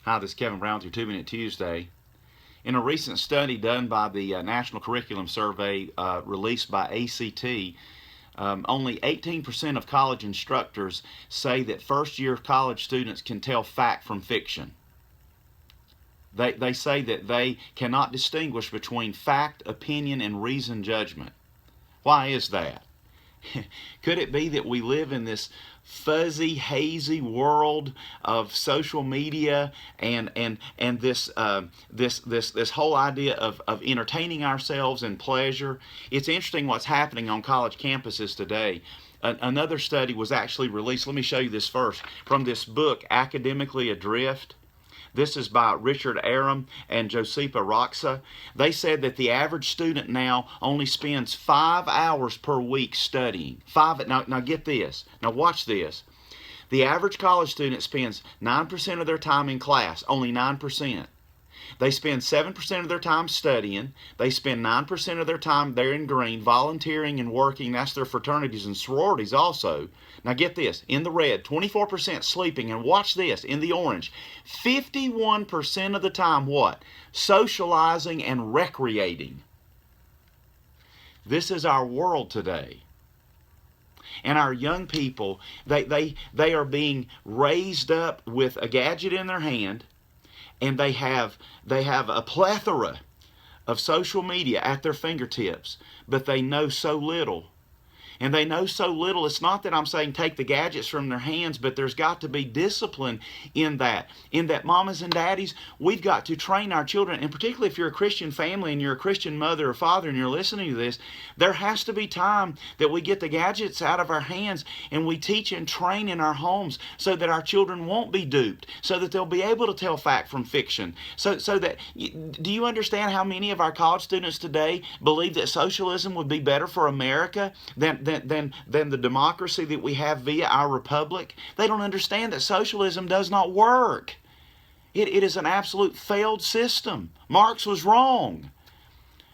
Hi, this is Kevin Brown with your 2 Minute Tuesday. In a recent study done by the National Curriculum Survey released by ACT, only 18% of college instructors say that first-year college students can tell fact from fiction. They say that they cannot distinguish between fact, opinion, and reasoned judgment. Why is that? Could it be that we live in this fuzzy, hazy world of social media and this whole idea of entertaining ourselves and pleasure? It's interesting what's happening on college campuses today. Another study was actually released. Let me show you this first from this book, Academically Adrift. This is by Richard Arum and Josepha Roxa. They said that the average student now only spends 5 hours per week studying. Now get this. Now watch this. The average college student spends 9% of their time in class, only 9%. They spend 7% of their time studying. They spend 9% of their time there in green, volunteering and working. That's their fraternities and sororities also. Now get this, in the red, 24% sleeping, and watch this, in the orange, 51% of the time what? Socializing and recreating. This is our world today. And our young people, they are being raised up with a gadget in their hand, and they have a plethora of social media at their fingertips, but they know so little. And they know so little. It's not that I'm saying take the gadgets from their hands, but there's got to be discipline in that. In that, mamas and daddies, we've got to train our children, and particularly if you're a Christian family and you're a Christian mother or father and you're listening to this, there has to be time that we get the gadgets out of our hands and we teach and train in our homes so that our children won't be duped, so that they'll be able to tell fact from fiction. So that, do you understand how many of our college students today believe that socialism would be better for America than the democracy that we have via our republic? They don't understand that socialism does not work. It is an absolute failed system. Marx was wrong.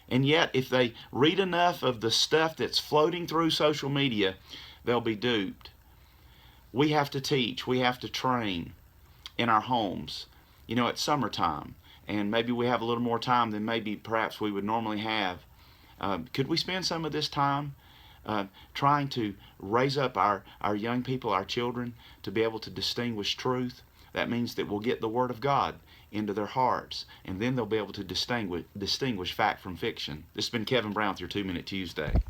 And yet, if they read enough of the stuff that's floating through social media, they'll be duped. We have to teach. We have to train in our homes. You know, it's summertime, and maybe we have a little more time than maybe perhaps we would normally have. Could we spend some of this time trying to raise up our young people, our children, to be able to distinguish truth? That means that we'll get the Word of God into their hearts, and then they'll be able to distinguish fact from fiction. This has been Kevin Brown with your 2 Minute Tuesday.